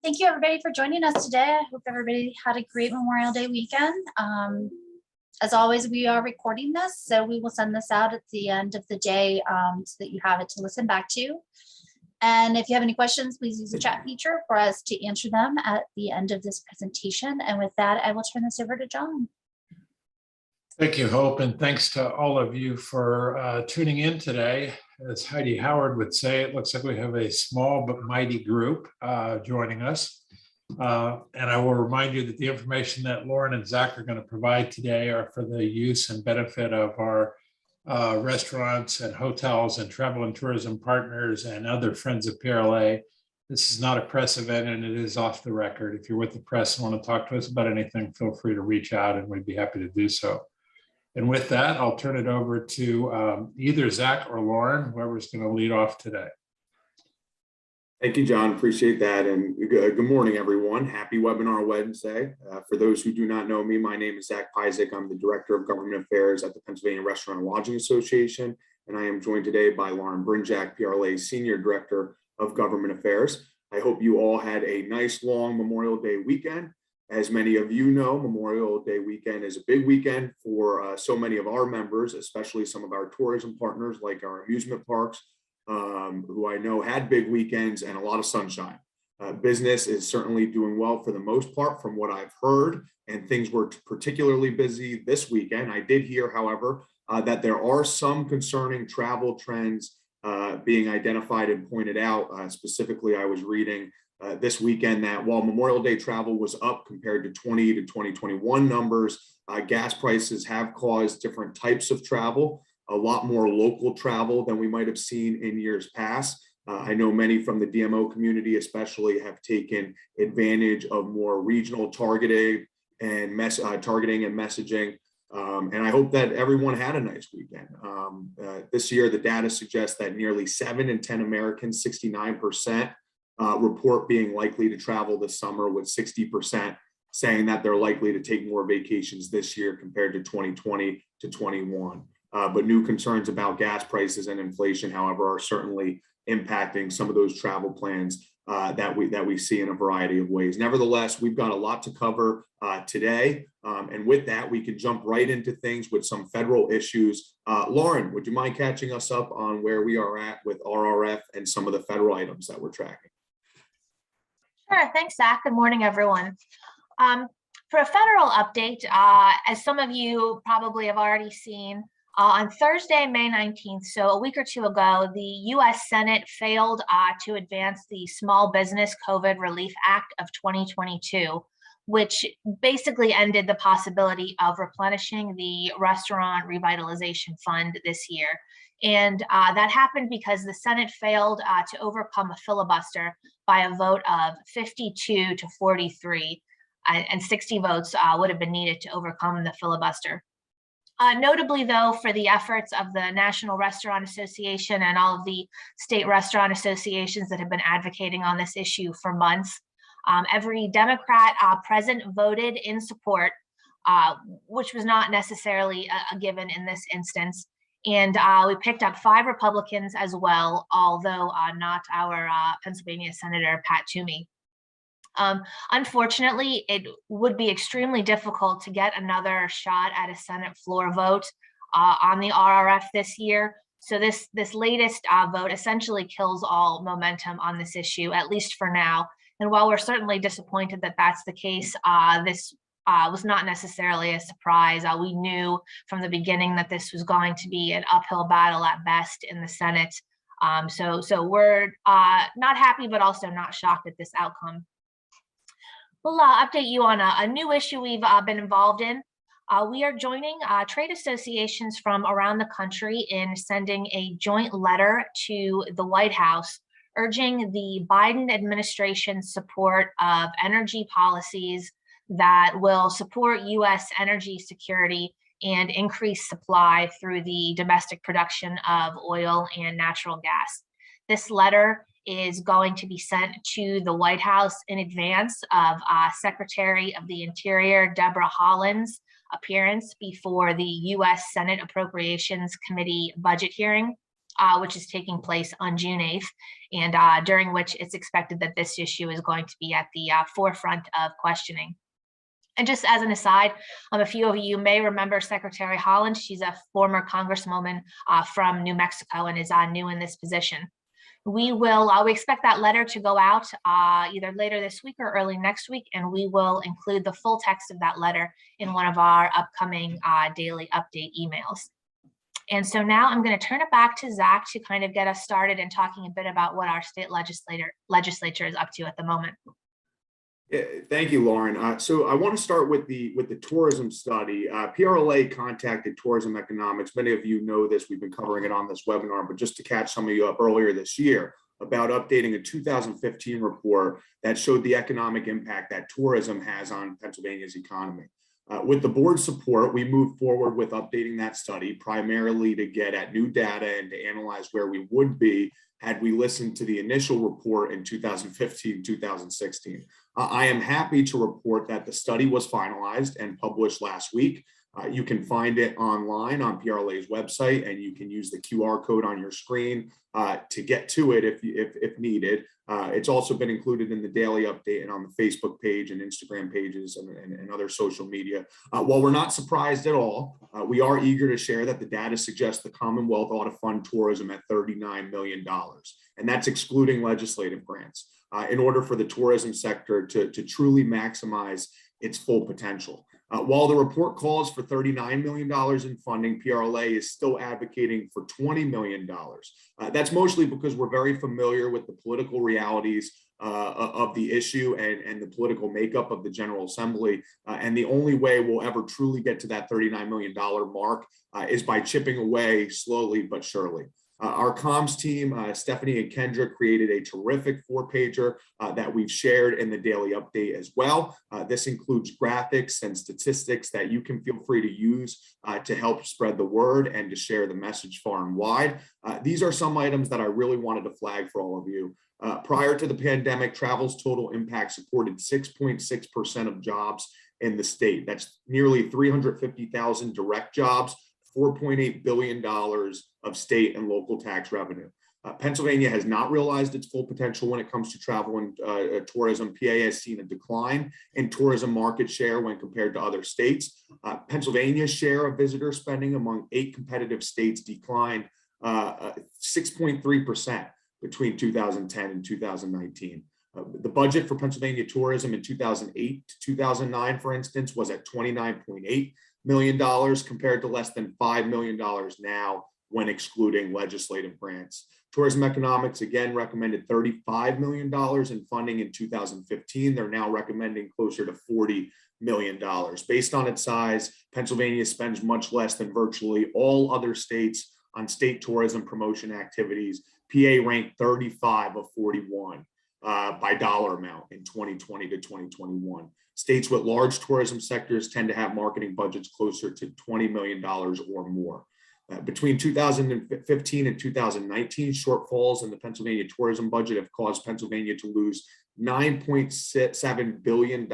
Thank you, everybody, for joining us today. I hope everybody had a great Memorial Day weekend. As always, we are recording this, so we will send this out at the end of the day so that you have it to listen back to. And if you have any questions, please use the chat feature for us to answer them at the end of this presentation. And with that, I will turn this over to John. Thank you, Hope, and thanks to all of you for tuning in today. As Heidi Howard would say, it looks like we have a small but mighty group joining us. And I will remind you that the information that Lauren and Zach are going to provide today are for the use and benefit of our restaurants and hotels and travel and tourism partners and other friends of PRLA. This is not a press event and it is off the record. If you're with the press and want to talk to us about anything, feel free to reach out and we'd be happy to do so. And with that, I'll turn it over to either Zach or Lauren, whoever's going to lead off today. Thank you, John. Appreciate that. And good morning, everyone. Happy Webinar Wednesday. For those who do not know me, my name is Zak Pyzik. I'm the Director of Government Affairs at the Pennsylvania Restaurant and Lodging Association. And I am joined today by Lauren Brinjac, PRLA Senior Director of Government Affairs. I hope you all had a nice long Memorial Day weekend. As many of you know, Memorial Day weekend is a big weekend for so many of our members, especially some of our tourism partners like our amusement parks, who I know had big weekends and a lot of sunshine. Business is certainly doing well for the most part from what I've heard, and things were particularly busy this weekend. I did hear, however, that there are some concerning travel trends being identified and pointed out. Specifically, I was reading this weekend that while Memorial Day travel was up compared to 2021 numbers, gas prices have caused different types of travel, a lot more local travel than we might have seen in years past. I know many from the DMO community especially have taken advantage of more regional targeting and messaging. And I hope that everyone had a nice weekend. This year, the data suggests that nearly 7 in 10 Americans, 69%, report being likely to travel this summer, with 60% saying that they're likely to take more vacations this year compared to 2020 to 21. But new concerns about gas prices and inflation, however, are certainly impacting some of those travel plans that we see in a variety of ways. Nevertheless, we've got a lot to cover today. And with that, we can jump right into things with some federal issues. Lauren, would you mind catching us up on where we are at with RRF and some of the federal items that we're tracking? Sure, thanks, Zach. Good morning, everyone. For a federal update, as some of you probably have already seen, on Thursday, May 19th, so a week or two ago, the U.S. Senate failed to advance the Small Business COVID Relief Act of 2022, which basically ended the possibility of replenishing the Restaurant Revitalization Fund this year. And that happened because the Senate failed to overcome a filibuster by a vote of 52 to 43, and 60 votes would have been needed to overcome the filibuster. Notably, though, for the efforts of the National Restaurant Association and all of the state restaurant associations that have been advocating on this issue for months, every Democrat present voted in support, which was not necessarily a given in this instance. And we picked up 5 Republicans as well, although not our Pennsylvania Senator Pat Toomey. Unfortunately, it would be extremely difficult to get another shot at a Senate floor vote on the RRF this year. So this latest vote essentially kills all momentum on this issue, at least for now. And while we're certainly disappointed that that's the case, this was not necessarily a surprise. We knew from the beginning that this was going to be an uphill battle at best in the Senate. So we're not happy, but also not shocked at this outcome. We'll update you on a new issue we've been involved in. We are joining trade associations from around the country in sending a joint letter to the White House urging the Biden administration's support of energy policies that will support U.S. energy security and increase supply through the domestic production of oil and natural gas. This letter is going to be sent to the White House in advance of Secretary of the Interior Deborah Haaland's appearance before the U.S. Senate Appropriations Committee budget hearing which is taking place on June 8th, and during which it's expected that this issue is going to be at the forefront of questioning. And just as an aside, a few of you may remember Secretary Holland. She's a former congresswoman from New Mexico and is new in this position. We expect that letter to go out either later this week or early next week, and we will include the full text of that letter in one of our upcoming daily update emails. And so now I'm going to turn it back to Zach to kind of get us started in talking a bit about what our state legislature is up to at the moment. Yeah, thank you, Lauren. So I want to start with the tourism study. PRLA contacted Tourism Economics. Many of you know this. We've been covering it on this webinar, but just to catch some of you up, earlier this year about updating a 2015 report that showed the economic impact that tourism has on Pennsylvania's economy. With the board's support, we moved forward with updating that study primarily to get at new data and to analyze where we would be had we listened to the initial report in 2015, 2016. I am happy to report that the study was finalized and published last week. You can find it online on PRLA's website, and you can use the QR code on your screen to get to it if needed. It's also been included in the daily update and on the Facebook page and Instagram pages and other social media. While we're not surprised at all, we are eager to share that the data suggests the Commonwealth ought to fund tourism at $39 million, and that's excluding legislative grants, in order for the tourism sector to truly maximize its full potential. While the report calls for $39 million in funding, PRLA is still advocating for $20 million. That's mostly because we're very familiar with the political realities of the issue and the political makeup of the General Assembly. And the only way we'll ever truly get to that $39 million mark is by chipping away slowly but surely. Our comms team, Stephanie and Kendra, created a terrific 4-pager that we've shared in the daily update as well. This includes graphics and statistics that you can feel free to use to help spread the word and to share the message far and wide. These are some items that I really wanted to flag for all of you. Prior to the pandemic, travel's total impact supported 6.6% of jobs in the state. That's nearly 350,000 direct jobs, $4.8 billion of state and local tax revenue. Pennsylvania has not realized its full potential when it comes to travel and tourism. PA has seen a decline in tourism market share when compared to other states. Pennsylvania's share of visitor spending among 8 competitive states declined 6.3% between 2010 and 2019. The budget for Pennsylvania tourism in 2008 to 2009, for instance, was at $29.8 million compared to less than $5 million now when excluding legislative grants. Tourism Economics again recommended $35 million in funding in 2015. They're now recommending closer to $40 million. Based on its size, Pennsylvania spends much less than virtually all other states on state tourism promotion activities. PA ranked 35 of 41 by dollar amount in 2020 to 2021. States with large tourism sectors tend to have marketing budgets closer to $20 million or more. Between 2015 and 2019, shortfalls in the Pennsylvania tourism budget have caused Pennsylvania to lose $9.7 billion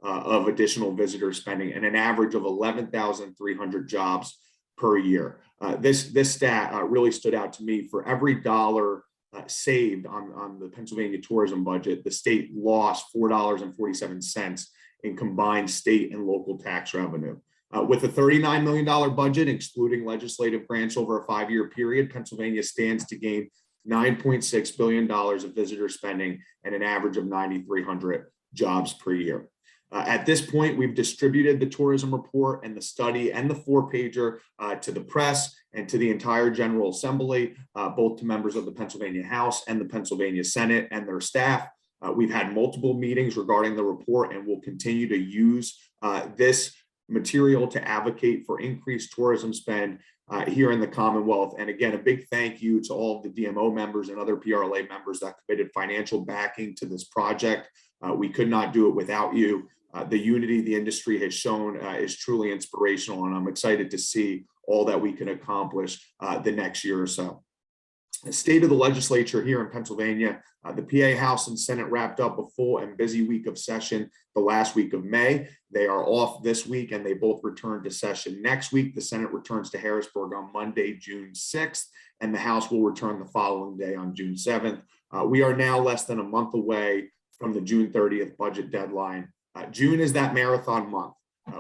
of additional visitor spending and an average of 11,300 jobs per year. This stat really stood out to me. For every dollar saved on the Pennsylvania tourism budget, the state lost $4.47 in combined state and local tax revenue. With a $39 million budget, excluding legislative grants over a 5-year period, Pennsylvania stands to gain $9.6 billion of visitor spending and an average of 9,300 jobs per year. At this point, we've distributed the tourism report and the study and the 4-pager to the press and to the entire General Assembly, both to members of the Pennsylvania House and the Pennsylvania Senate and their staff. We've had multiple meetings regarding the report, and we'll continue to use this material to advocate for increased tourism spend here in the Commonwealth. And again, a big thank you to all of the DMO members and other PRLA members that committed financial backing to this project. We could not do it without you. The unity the industry has shown is truly inspirational, and I'm excited to see all that we can accomplish the next year or so. The state of the legislature here in Pennsylvania, the PA House and Senate wrapped up a full and busy week of session the last week of May. They are off this week and they both return to session next week. The Senate returns to Harrisburg on Monday, June 6th, and the House will return the following day on June 7th. We are now less than a month away from the June 30th budget deadline. June is that marathon month,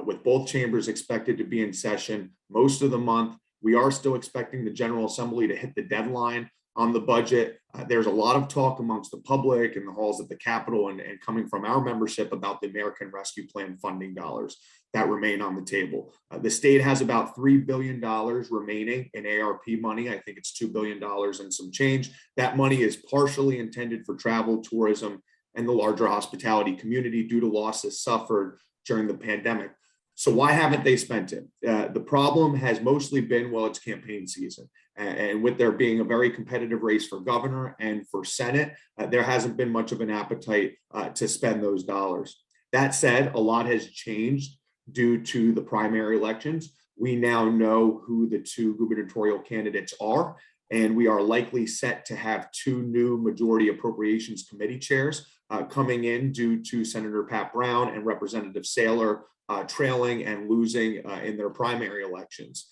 with both chambers expected to be in session most of the month. We are still expecting the General Assembly to hit the deadline on the budget. There's a lot of talk amongst the public and the halls at the Capitol and coming from our membership about the American Rescue Plan funding dollars that remain on the table. The state has about $3 billion remaining in ARP money. I think it's $2 billion and some change. That money is partially intended for travel, tourism, and the larger hospitality community due to losses suffered during the pandemic. So why haven't they spent it? The problem has mostly been, well, it's campaign season. And with there being a very competitive race for governor and for Senate, there hasn't been much of an appetite to spend those dollars. That said, a lot has changed due to the primary elections. We now know who the two gubernatorial candidates are, and we are likely set to have two new Majority Appropriations Committee chairs coming in due to Senator Pat Brown and Representative Saylor trailing and losing in their primary elections.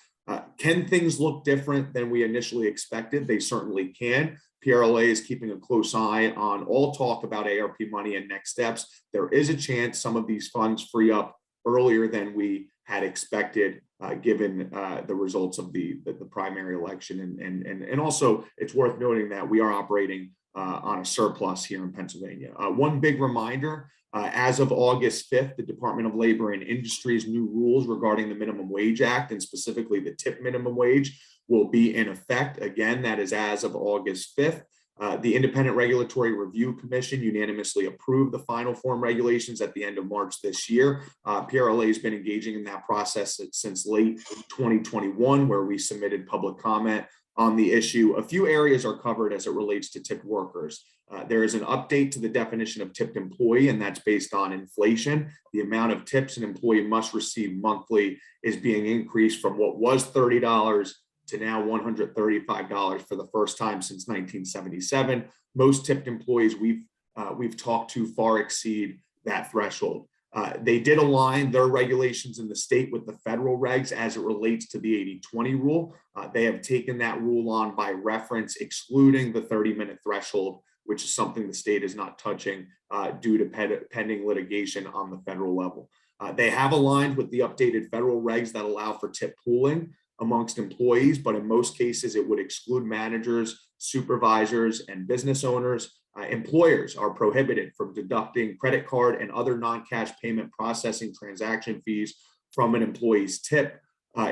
Can things look different than we initially expected? They certainly can. PRLA is keeping a close eye on all talk about ARP money and next steps. There is a chance some of these funds free up earlier than we had expected, given the results of the primary election. And also, it's worth noting that we are operating on a surplus here in Pennsylvania. One big reminder, as of August 5th, the Department of Labor and Industry's new rules regarding the Minimum Wage Act, and specifically the tip minimum wage, will be in effect. Again, that is as of August 5th. The Independent Regulatory Review Commission unanimously approved the final form regulations at the end of March this year. PRLA has been engaging in that process since late 2021, where we submitted public comment on the issue. A few areas are covered as it relates to tipped workers. There is an update to the definition of tipped employee, and that's based on inflation. The amount of tips an employee must receive monthly is being increased from what was $30 to now $135 for the first time since 1977. Most tipped employees we've talked to far exceed that threshold. They did align their regulations in the state with the federal regs as it relates to the 80-20 rule. They have taken that rule on by reference, excluding the 30-minute threshold, which is something the state is not touching due to pending litigation on the federal level. They have aligned with the updated federal regs that allow for tip pooling amongst employees, but in most cases, it would exclude managers, supervisors, and business owners. Employers are prohibited from deducting credit card and other non-cash payment processing transaction fees from an employee's tip,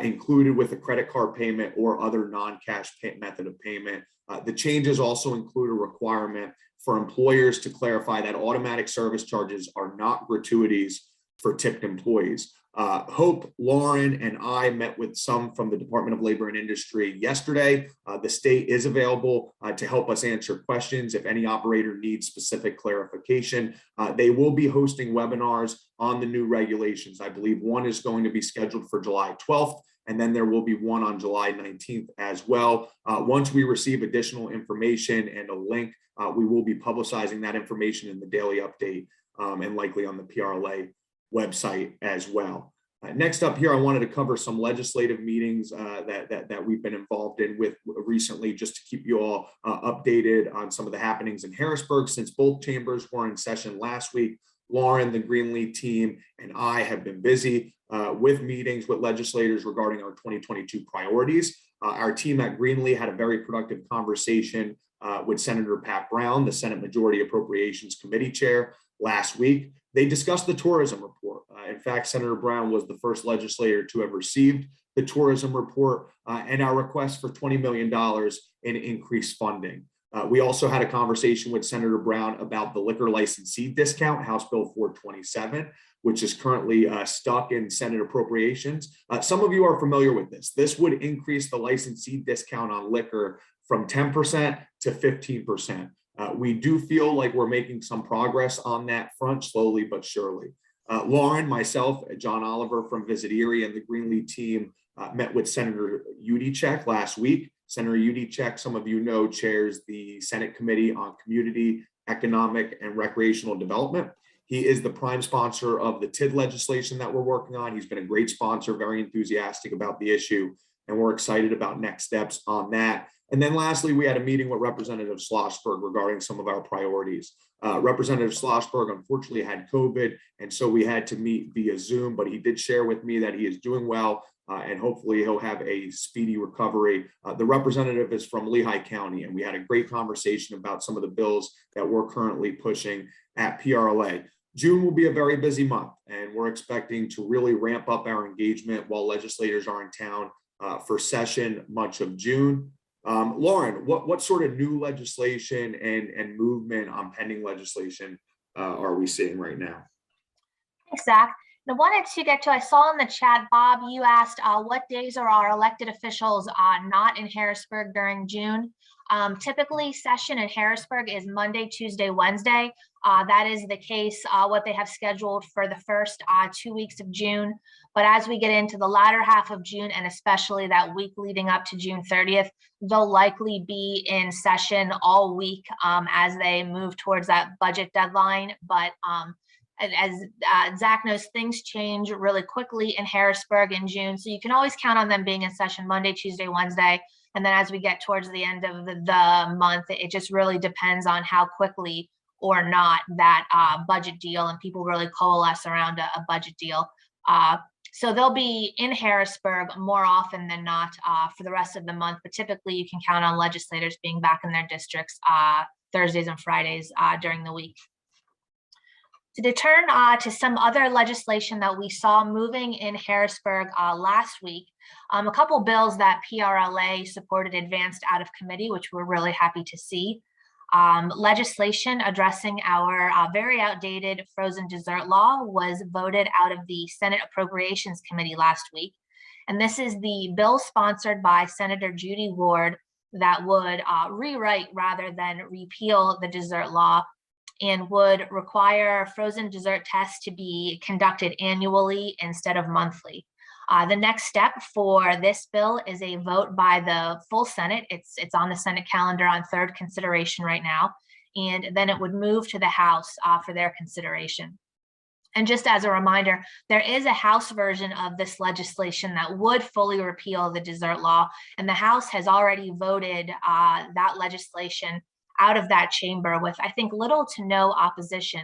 included with a credit card payment or other non-cash method of payment. The changes also include a requirement for employers to clarify that automatic service charges are not gratuities for tipped employees. Hope, Lauren, and I met with some from the Department of Labor and Industry yesterday. The state is available to help us answer questions if any operator needs specific clarification. They will be hosting webinars on the new regulations. I believe one is going to be scheduled for July 12th, and then there will be one on July 19th as well. Once we receive additional information and a link, we will be publicizing that information in the daily update and likely on the PRLA website as well. Next up here, I wanted to cover some legislative meetings that we've been involved in with recently, just to keep you all updated on some of the happenings in Harrisburg. Since both chambers were in session last week, Lauren, the Greenlee team, and I have been busy with meetings with legislators regarding our 2022 priorities. Our team at Greenlee had a very productive conversation with Senator Pat Brown, the Senate Majority Appropriations Committee Chair, last week. They discussed the tourism report. In fact, Senator Brown was the first legislator to have received the tourism report and our request for $20 million in increased funding. We also had a conversation with Senator Brown about the liquor licensee discount, House Bill 427, which is currently stuck in Senate appropriations. Some of you are familiar with this. This would increase the licensee discount on liquor from 10% to 15%. We do feel like we're making some progress on that front, slowly but surely. Lauren, myself, John Oliver from Visit Erie, and the Greenlee team met with Senator Udicek last week. Senator Udicek, some of you know, chairs the Senate Committee on Community, Economic, and Recreational Development. He is the prime sponsor of the TID legislation that we're working on. He's been a great sponsor, very enthusiastic about the issue, and we're excited about next steps on that. And then lastly, we had a meeting with Representative Schlossberg regarding some of our priorities. Representative Schlossberg unfortunately had COVID, and so we had to meet via Zoom, but he did share with me that he is doing well, and hopefully he'll have a speedy recovery. The representative is from Lehigh County, and we had a great conversation about some of the bills that we're currently pushing at PRLA. June will be a very busy month, and we're expecting to really ramp up our engagement while legislators are in town for session much of June. Lauren, what sort of new legislation and movement on pending legislation are we seeing right now? Thanks, Zach. I wanted to get to, I saw in the chat, Bob, you asked what days are our elected officials not in Harrisburg during June. Typically, session in Harrisburg is Monday, Tuesday, Wednesday. That is the case, what they have scheduled for the first 2 weeks of June. But as we get into the latter half of June, and especially that week leading up to June 30th, they'll likely be in session all week as they move towards that budget deadline. But as Zach knows, things change really quickly in Harrisburg in June. So you can always count on them being in session Monday, Tuesday, Wednesday. And then as we get towards the end of the month, it just really depends on how quickly or not that budget deal and people really coalesce around a budget deal. So they'll be in Harrisburg more often than not for the rest of the month, but typically you can count on legislators being back in their districts Thursdays and Fridays during the week. To turn to some other legislation that we saw moving in Harrisburg last week, a couple bills that PRLA supported advanced out of committee, which we're really happy to see. Legislation addressing our very outdated frozen dessert law was voted out of the Senate Appropriations Committee last week. And this is the bill sponsored by Senator Judy Ward that would rewrite rather than repeal the dessert law and would require frozen dessert tests to be conducted annually instead of monthly. The next step for this bill is a vote by the full Senate. It's on the Senate calendar on third consideration right now, and then it would move to the House for their consideration. And just as a reminder, there is a House version of this legislation that would fully repeal the dessert law, and the House has already voted that legislation out of that chamber with, I think, little to no opposition.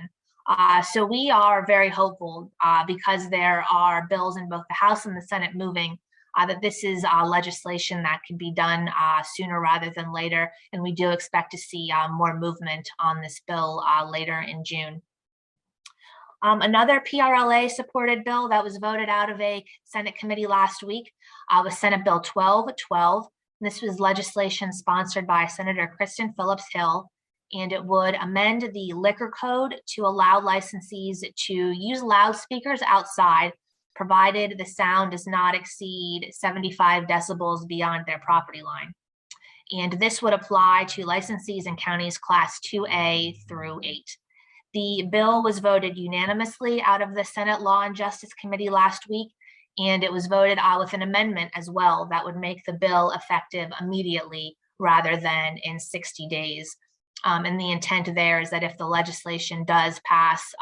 So we are very hopeful because there are bills in both the House and the Senate moving that this is legislation that can be done sooner rather than later. And we do expect to see more movement on this bill later in June. Another PRLA supported bill that was voted out of a Senate committee last week was Senate Bill 1212. This was legislation sponsored by Senator Kristen Phillips Hill, and it would amend the liquor code to allow licensees to use loudspeakers outside, provided the sound does not exceed 75 decibels beyond their property line. And this would apply to licensees in counties class 2A through 8. The bill was voted unanimously out of the Senate Law and Justice Committee last week, and it was voted with an amendment as well that would make the bill effective immediately rather than in 60 days. And the intent there is that if the legislation does pass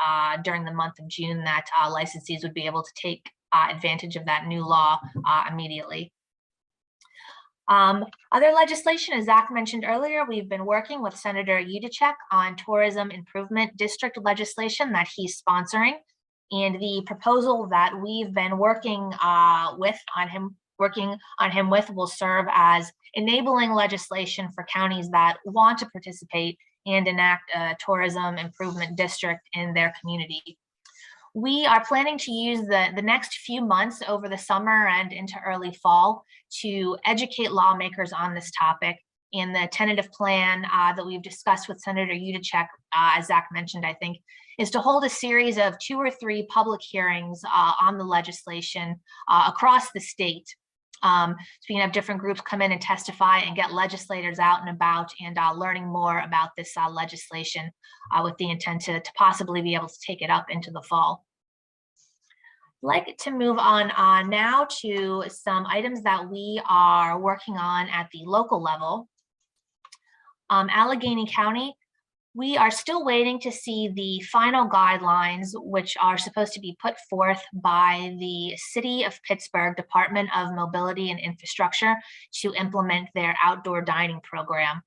during the month of June, that licensees would be able to take advantage of that new law immediately. Other legislation, as Zach mentioned earlier, we've been working with Senator Brinjac on tourism improvement district legislation that he's sponsoring. And the proposal that we've been working with will serve as enabling legislation for counties that want to participate and enact a tourism improvement district in their community. We are planning to use the next few months over the summer and into early fall to educate lawmakers on this topic. And the tentative plan that we've discussed with Senator Brinjac, as Zach mentioned, I think, is to hold a series of 2 or 3 public hearings on the legislation across the state. So we can have different groups come in and testify and get legislators out and about and learning more about this legislation with the intent to possibly be able to take it up into the fall. I'd like to move on now to some items that we are working on at the local level. Allegheny County, We are still waiting to see the final guidelines, which are supposed to be put forth by the City of Pittsburgh Department of Mobility and Infrastructure to implement their outdoor dining program,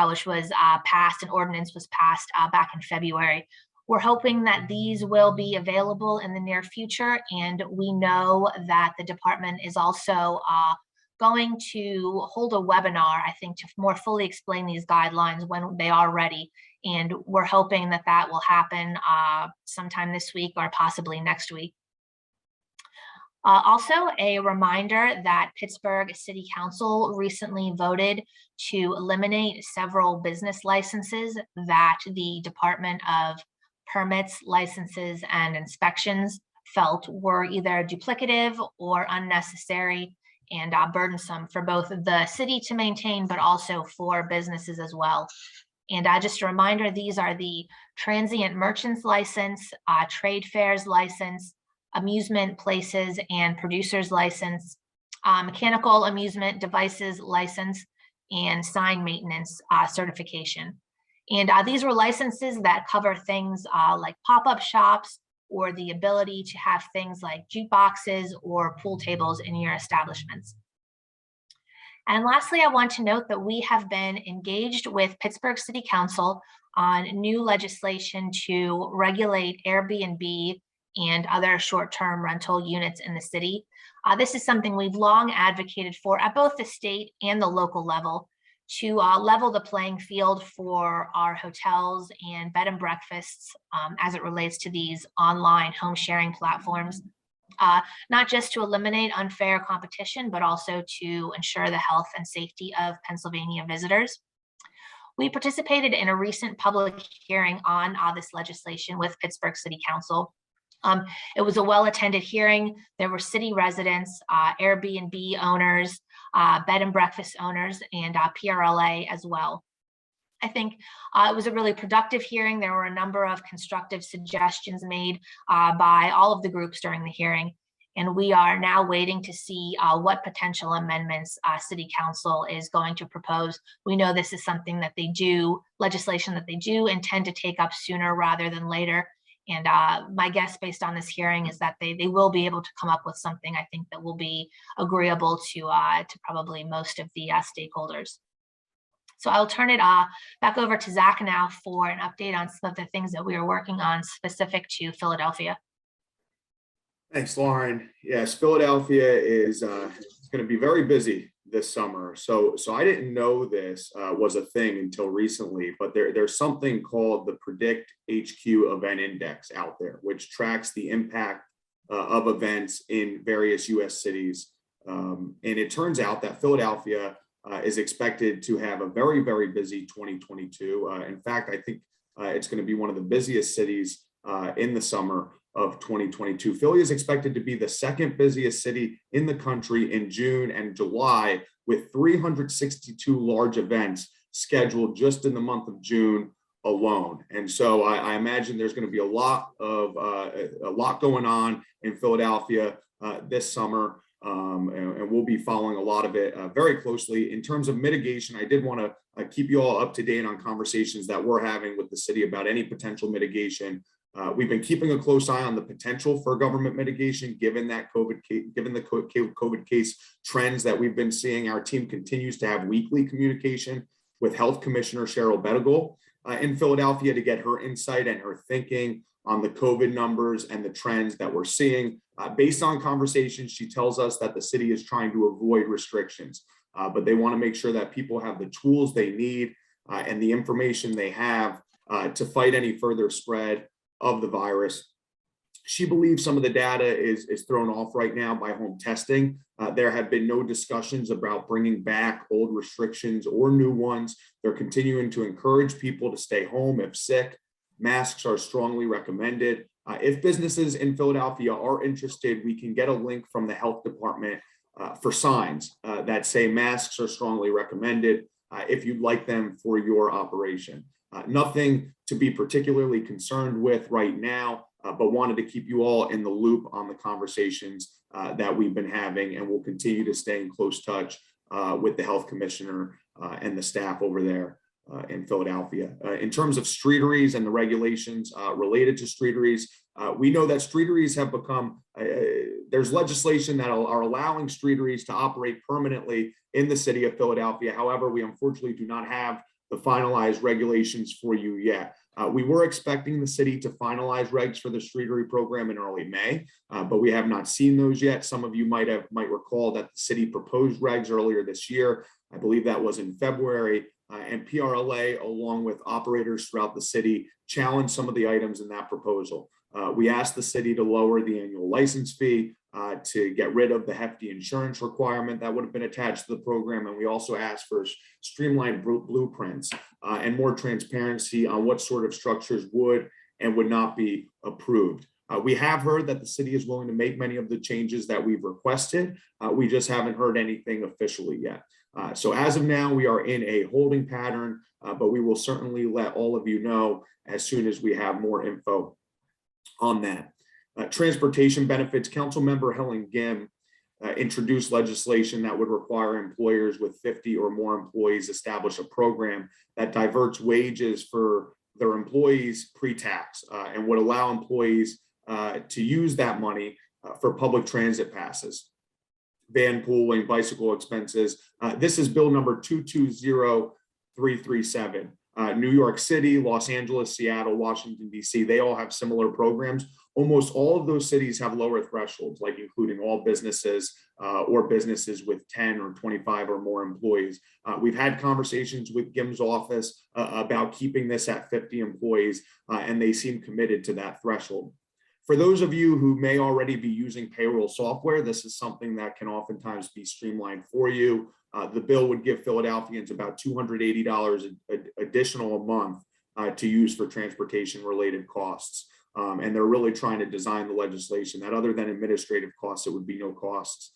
which was passed, an ordinance was passed back in February. We're hoping that these will be available in the near future, and we know that the department is also going to hold a webinar, I think, to more fully explain these guidelines when they are ready. And we're hoping that that will happen sometime this week or possibly next week. Also, a reminder that Pittsburgh City Council recently voted to eliminate several business licenses that the Department of Permits, Licenses, and Inspections felt were either duplicative or unnecessary and burdensome for both the city to maintain, but also for businesses as well. And just a reminder, these are the transient merchants license, trade fairs license, amusement places and producers license, mechanical amusement devices license, and sign maintenance certification. And these were licenses that cover things like pop-up shops or the ability to have things like jukeboxes or pool tables in your establishments. And lastly, I want to note that we have been engaged with Pittsburgh City Council on new legislation to regulate Airbnb and other short-term rental units in the city. This is something we've long advocated for at both the state and the local level to level the playing field for our hotels and bed and breakfasts as it relates to these online home sharing platforms. Not just to eliminate unfair competition, but also to ensure the health and safety of Pennsylvania visitors. We participated in a recent public hearing on this legislation with Pittsburgh City Council. It was a well-attended hearing. There were city residents, Airbnb owners, bed and breakfast owners, and PRLA as well. I think it was a really productive hearing. There were a number of constructive suggestions made by all of the groups during the hearing. And we are now waiting to see what potential amendments City Council is going to propose. We know this is something that they do, legislation that they do intend to take up sooner rather than later. And my guess based on this hearing is that they will be able to come up with something I think that will be agreeable to probably most of the stakeholders. So I'll turn it back over to Zach now for an update on some of the things that we are working on specific to Philadelphia. Thanks, Lauren. Yes, Philadelphia is going to be very busy this summer. So I didn't know this was a thing until recently, but there's something called the Predict HQ Event Index out there, which tracks the impact of events in various U.S. cities. And it turns out that Philadelphia is expected to have a very, very busy 2022. In fact, I think it's going to be one of the busiest cities in the summer of 2022. Philly is expected to be the second busiest city in the country in June and July, with 362 large events scheduled just in the month of June alone. And so I imagine there's going to be a lot going on in Philadelphia this summer. And we'll be following a lot of it very closely. In terms of mitigation, I did want to keep you all up to date on conversations that we're having with the city about any potential mitigation. We've been keeping a close eye on the potential for government mitigation, given the COVID case trends that we've been seeing. Our team continues to have weekly communication with Health Commissioner Cheryl Bettigal in Philadelphia to get her insight and her thinking on the COVID numbers and the trends that we're seeing. Based on conversations, she tells us that the city is trying to avoid restrictions, but they want to make sure that people have the tools they need and the information they have to fight any further spread of the virus. She believes some of the data is thrown off right now by home testing. There have been no discussions about bringing back old restrictions or new ones. They're continuing to encourage people to stay home if sick. Masks are strongly recommended. If businesses in Philadelphia are interested, we can get a link from the health department for signs that say masks are strongly recommended if you'd like them for your operation. Nothing to be particularly concerned with right now, but wanted to keep you all in the loop on the conversations that we've been having, and we'll continue to stay in close touch with the health commissioner and the staff over there. in Philadelphia. In terms of streeteries and the regulations related to streeteries, we know that streeteries have become, there's legislation that are allowing streeteries to operate permanently in the city of Philadelphia. However, we unfortunately do not have the finalized regulations for you yet. We were expecting the city to finalize regs for the streetery program in early May, but we have not seen those yet. Some of you might recall that the city proposed regs earlier this year. I believe that was in February, and PRLA, along with operators throughout the city, challenged some of the items in that proposal. We asked the city to lower the annual license fee, to get rid of the hefty insurance requirement that would have been attached to the program. And we also asked for streamlined blueprints and more transparency on what sort of structures would and would not be approved. We have heard that the city is willing to make many of the changes that we've requested. We just haven't heard anything officially yet. So as of now, we are in a holding pattern, but we will certainly let all of you know as soon as we have more info on that. Transportation benefits, Councilmember Helen Gim introduced legislation that would require employers with 50 or more employees establish a program that diverts wages for their employees pre-tax and would allow employees to use that money for public transit passes, van pooling, bicycle expenses. This is bill number 220337. New York City, Los Angeles, Seattle, Washington, D.C., they all have similar programs. Almost all of those cities have lower thresholds, like including all businesses or businesses with 10 or 25 or more employees. We've had conversations with Gim's office about keeping this at 50 employees, and they seem committed to that threshold. For those of you who may already be using payroll software, this is something that can oftentimes be streamlined for you. The bill would give Philadelphians about $280 additional a month to use for transportation related costs. And they're really trying to design the legislation that other than administrative costs, it would be no costs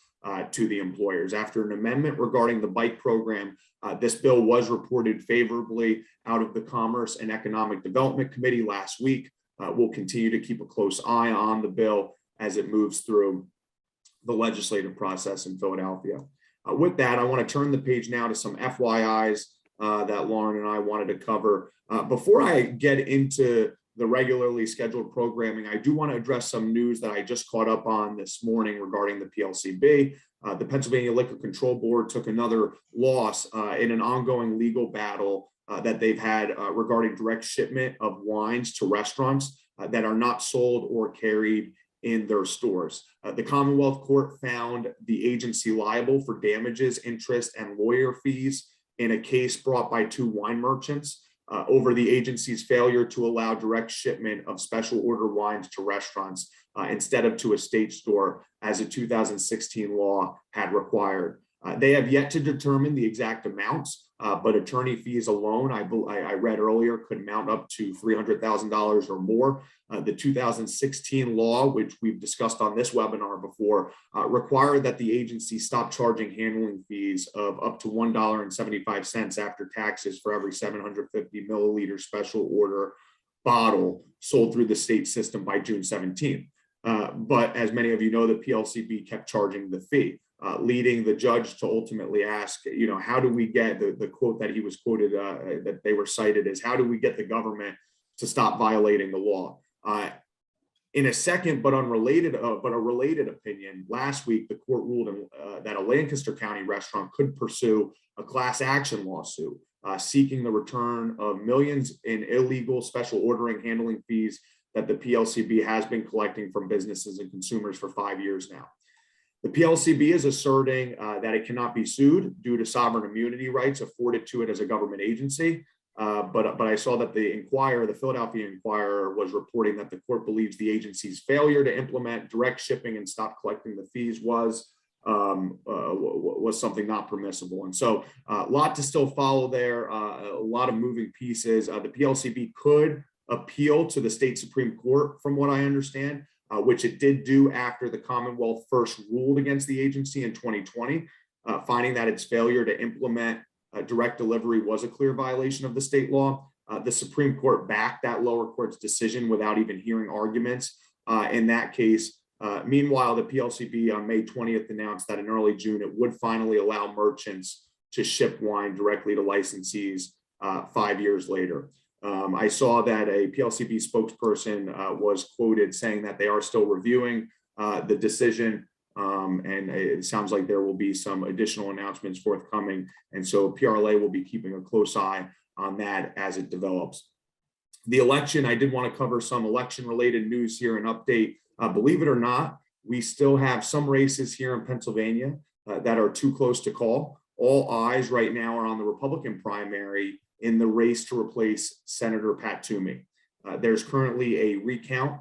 to the employers. After an amendment regarding the bike program, this bill was reported favorably out of the Commerce and Economic Development Committee last week. We'll continue to keep a close eye on the bill as it moves through the legislative process in Philadelphia. With that, I want to turn the page now to some FYIs that Lauren and I wanted to cover. Before I get into the regularly scheduled programming, I do want to address some news that I just caught up on this morning regarding the PLCB. The Pennsylvania Liquor Control Board took another loss in an ongoing legal battle that they've had regarding direct shipment of wines to restaurants that are not sold or carried in their stores. The Commonwealth Court found the agency liable for damages, interest, and lawyer fees in a case brought by two wine merchants over the agency's failure to allow direct shipment of special order wines to restaurants instead of to a state store, as a 2016 law had required. They have yet to determine the exact amounts, but attorney fees alone, I read earlier, could mount up to $300,000 or more. The 2016 law, which we've discussed on this webinar before, required that the agency stop charging handling fees of up to $1.75 after taxes for every 750 milliliter special order bottle sold through the state system by June 17th. But as many of you know, the PLCB kept charging the fee. Leading the judge to ultimately ask, how do we get the quote that he was quoted, that they were cited is, how do we get the government to stop violating the law? In a second, but a related opinion, last week, the court ruled that a Lancaster County restaurant could pursue a class action lawsuit seeking the return of millions in illegal special ordering handling fees that the PLCB has been collecting from businesses and consumers for 5 years now. The PLCB is asserting that it cannot be sued due to sovereign immunity rights afforded to it as a government agency. But I saw that the Philadelphia Inquirer, was reporting that the court believes the agency's failure to implement direct shipping and stop collecting the fees was something not permissible. And so a lot to still follow there, a lot of moving pieces. The PLCB could appeal to the state Supreme Court, from what I understand, which it did do after the Commonwealth first ruled against the agency in 2020, finding that its failure to implement direct delivery was a clear violation of the state law. The Supreme Court backed that lower court's decision without even hearing arguments in that case. Meanwhile, the PLCB on May 20th announced that in early June, it would finally allow merchants to ship wine directly to licensees 5 years later. I saw that a PLCB spokesperson was quoted saying that they are still reviewing the decision, and it sounds like there will be some additional announcements forthcoming. And so PRLA will be keeping a close eye on that as it develops. The election, I did want to cover some election related news here and update. Believe it or not, we still have some races here in Pennsylvania that are too close to call. All eyes right now are on the Republican primary in the race to replace Senator Pat Toomey. There's currently a recount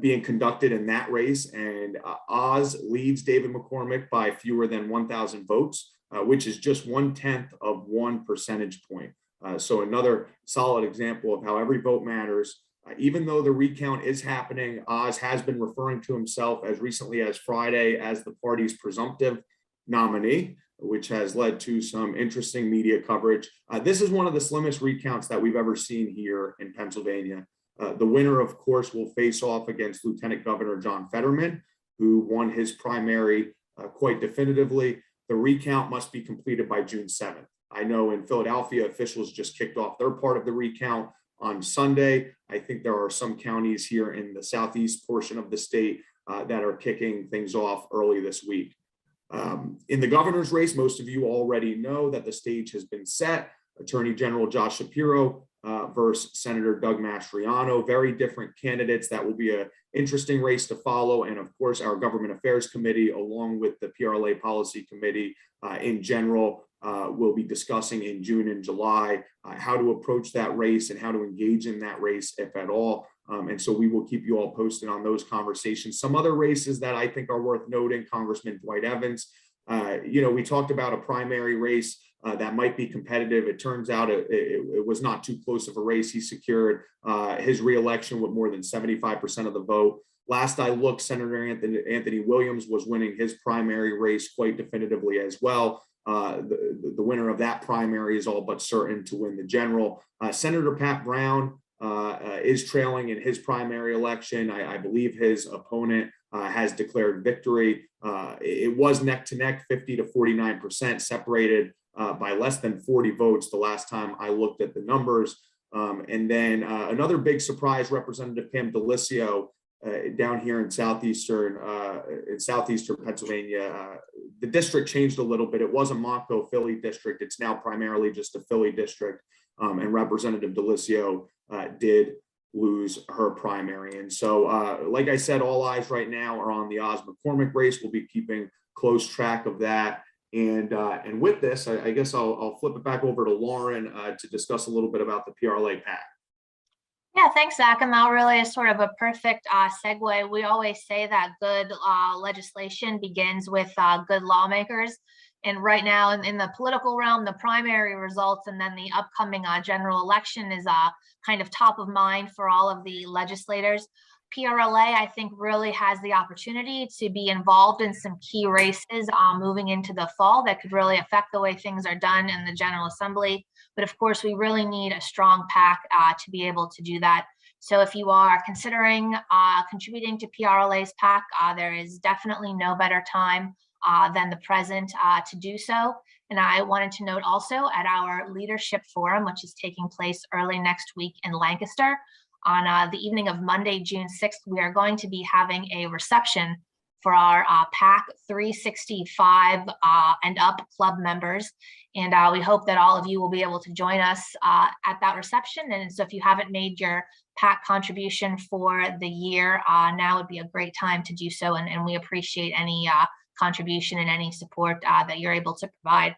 being conducted in that race, and Oz leads David McCormick by fewer than 1,000 votes, which is just 1/10 of 1 percentage point. So another solid example of how every vote matters. Even though the recount is happening, Oz has been referring to himself as recently as Friday as the party's presumptive nominee, which has led to some interesting media coverage. This is one of the slimmest recounts that we've ever seen here in Pennsylvania. The winner, of course, will face off against Lieutenant Governor John Fetterman, who won his primary quite definitively. The recount must be completed by June 7th. I know in Philadelphia, officials just kicked off their part of the recount on Sunday. I think there are some counties here in the southeast portion of the state that are kicking things off early this week. In the governor's race, most of you already know that the stage has been set. Attorney General Josh Shapiro versus Senator Doug Mastriano, very different candidates. That will be an interesting race to follow. And of course, our Government Affairs Committee, along with the PRLA Policy Committee in general, will be discussing in June and July how to approach that race and how to engage in that race, if at all. And so we will keep you all posted on those conversations. Some other races that I think are worth noting: Congressman Dwight Evans. We talked about a primary race that might be competitive. It turns out it was not too close of a race. He secured his reelection with more than 75% of the vote. Last I looked, Senator Anthony Williams was winning his primary race quite definitively as well. The winner of that primary is all but certain to win the general. Senator Pat Brown is trailing in his primary election. I believe his opponent has declared victory. It was neck to neck, 50 to 49%, separated by less than 40 votes the last time I looked at the numbers. And then another big surprise, Representative Pam D'Alessio down here in southeastern Pennsylvania. The district changed a little bit. It was a Monco Philly district. It's now primarily just a Philly district. And Representative D'Alessio did lose her primary. And so, like I said, all eyes right now are on the Oz McCormick race. We'll be keeping close track of that. And with this, I guess I'll flip it back over to Lauren to discuss a little bit about the PRLA Pack. Yeah, thanks, Zach. And that really is sort of a perfect segue. We always say that good legislation begins with good lawmakers. And right now in the political realm, the primary results and then the upcoming general election is kind of top of mind for all of the legislators. PRLA, I think, really has the opportunity to be involved in some key races moving into the fall that could really affect the way things are done in the General Assembly. But of course, we really need a strong PAC to be able to do that. So if you are considering contributing to PRLA's PAC, there is definitely no better time than the present to do so. And I wanted to note also at our leadership forum, which is taking place early next week in Lancaster, on the evening of Monday, June 6th, we are going to be having a reception for our PAC 365 and up club members. And we hope that all of you will be able to join us at that reception. And so if you haven't made your PAC contribution for the year, now would be a great time to do so. And we appreciate any contribution and any support that you're able to provide.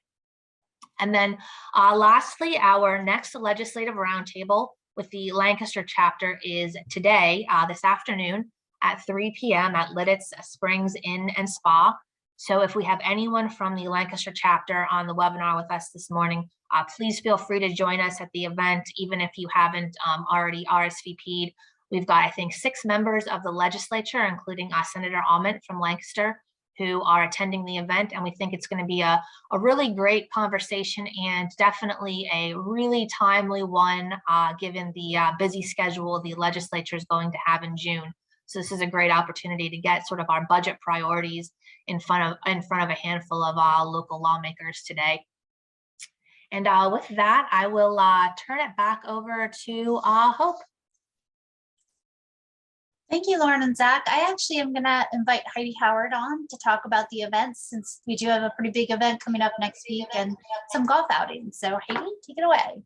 And then lastly, our next legislative roundtable with the Lancaster chapter is today, this afternoon at 3 p.m. at Lidditz Springs Inn and Spa. So if we have anyone from the Lancaster chapter on the webinar with us this morning, please feel free to join us at the event, even if you haven't already RSVP'd. We've got, I think, 6 members of the legislature, including Senator Almond from Lancaster, who are attending the event. And we think it's going to be a really great conversation and definitely a really timely one, given the busy schedule the legislature is going to have in June. So this is a great opportunity to get sort of our budget priorities in front of a handful of local lawmakers today. And with that, I will turn it back over to Hope. Thank you, Lauren and Zach. I actually am going to invite Heidi Howard on to talk about the events, since we do have a pretty big event coming up next week and some golf outings. So Heidi, take it away.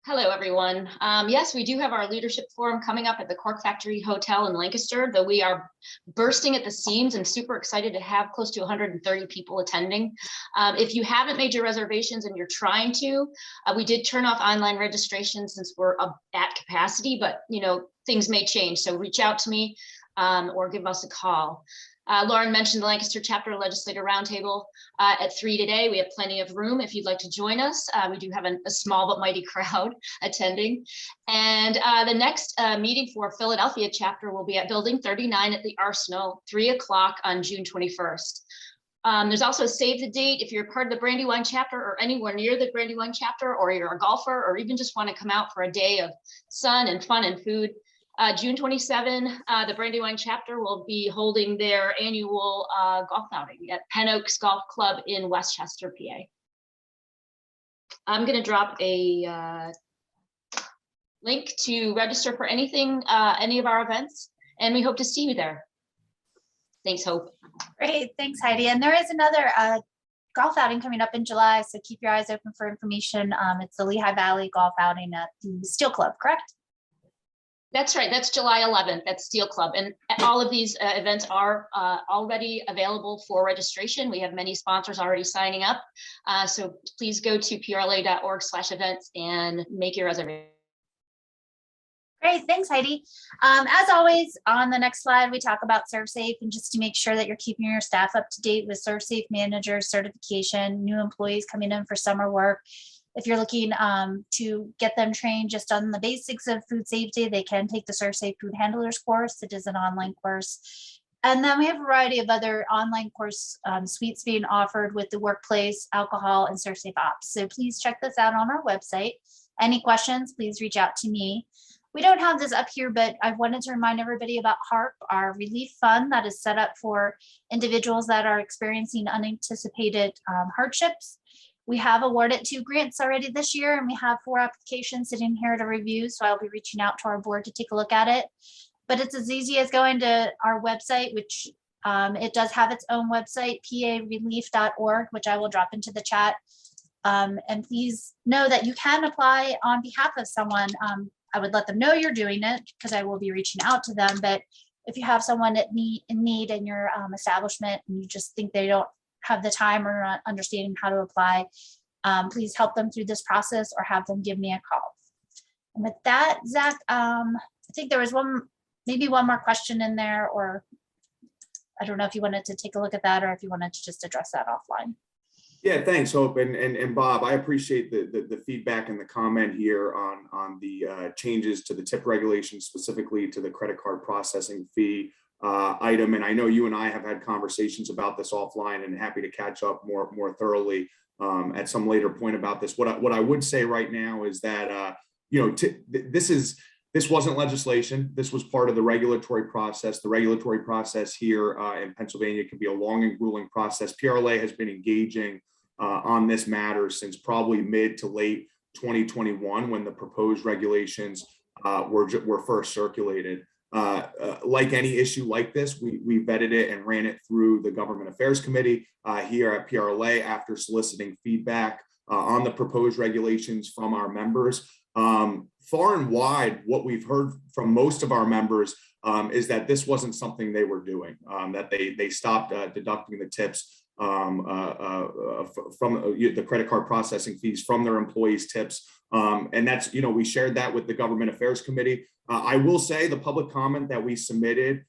Hello, everyone. Yes, we do have our leadership forum coming up at the Cork Factory Hotel in Lancaster, though we are bursting at the seams and super excited to have close to 130 people attending. If you haven't made your reservations and you're trying to, we did turn off online registration since we're at capacity, but things may change. So reach out to me or give us a call. Lauren mentioned the Lancaster Chapter Legislator Roundtable at 3 today. We have plenty of room if you'd like to join us. We do have a small but mighty crowd attending. And the next meeting for Philadelphia chapter will be at Building 39 at the Arsenal, 3 o'clock on June 21st. There's also a save the date if you're part of the Brandywine chapter or anywhere near the Brandywine chapter, or you're a golfer, or even just want to come out for a day of sun and fun and food. June 27, the Brandywine chapter will be holding their annual golf outing at Penn Oaks Golf Club in Westchester, PA. I'm going to drop a link to register for anything, any of our events, and we hope to see you there. Thanks, Hope. Great, thanks, Heidi. And there is another golf outing coming up in July, so keep your eyes open for information. It's the Lehigh Valley Golf Outing at the Steel Club, correct? That's right. That's July 11th at Steel Club. And all of these events are already available for registration. We have many sponsors already signing up. So please go to prla.org/events and make your reservation. Great, thanks, Heidi. As always, on the next slide, we talk about ServSafe, and just to make sure that you're keeping your staff up to date with ServSafe manager certification, new employees coming in for summer work. If you're looking to get them trained just on the basics of food safety, they can take the ServSafe Food Handlers course. It is an online course. And then we have a variety of other online course suites being offered with the workplace, alcohol, and ServSafe Ops. So please check this out on our website. Any questions, please reach out to me. We don't have this up here, but I wanted to remind everybody about HARP, our relief fund that is set up for individuals that are experiencing unanticipated hardships. We have awarded 2 grants already this year, and we have 4 applications sitting here to review. So I'll be reaching out to our board to take a look at it. But it's as easy as going to our website, which it does have its own website, parelief.org, which I will drop into the chat. And please know that you can apply on behalf of someone. I would let them know you're doing it because I will be reaching out to them. But if you have someone in need in your establishment and you just think they don't have the time or not understanding how to apply, please help them through this process or have them give me a call. And with that, Zach, I think there was maybe one more question in there, or I don't know if you wanted to take a look at that or if you wanted to just address that offline. Yeah, thanks, Hope. And Bob, I appreciate the feedback and the comment here on the changes to the tip regulations, specifically to the credit card processing fee item. And I know you and I have had conversations about this offline, and happy to catch up more thoroughly at some later point about this. What I would say right now is that this wasn't legislation. This was part of the regulatory process. The regulatory process here in Pennsylvania can be a long and grueling process. PRLA has been engaging on this matter since probably mid to late 2021, when the proposed regulations were first circulated. Like any issue like this, we vetted it and ran it through the Government Affairs Committee here at PRLA after soliciting feedback on the proposed regulations from our members. Far and wide, what we've heard from most of our members is that this wasn't something they were doing, that they stopped deducting the tips from the credit card processing fees from their employees' tips. And that's, we shared that with the Government Affairs Committee. I will say the public comment that we submitted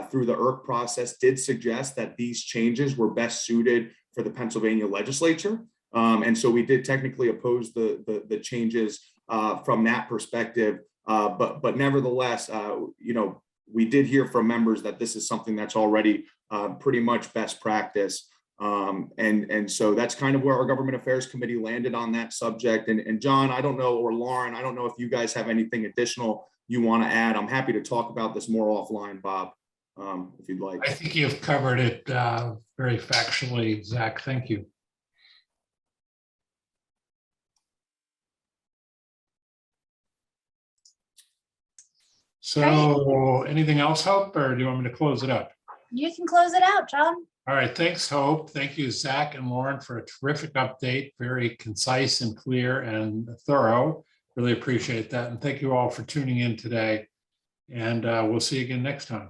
through the IRC process did suggest that these changes were best suited for the Pennsylvania Legislature. And so we did technically oppose the changes from that perspective. But nevertheless, we did hear from members that this is something that's already pretty much best practice. And so that's kind of where our Government Affairs Committee landed on that subject. And John, I don't know, or Lauren, I don't know if you guys have anything additional you want to add. I'm happy to talk about this more offline, Bob, if you'd like. I think you've covered it very factually, Zach. Thank you. So anything else, Hope, or do you want me to close it up? You can close it out, John. All right, thanks, Hope. Thank you, Zach and Lauren, for a terrific update, very concise and clear and thorough. Really appreciate that. And thank you all for tuning in today. And we'll see you again next time.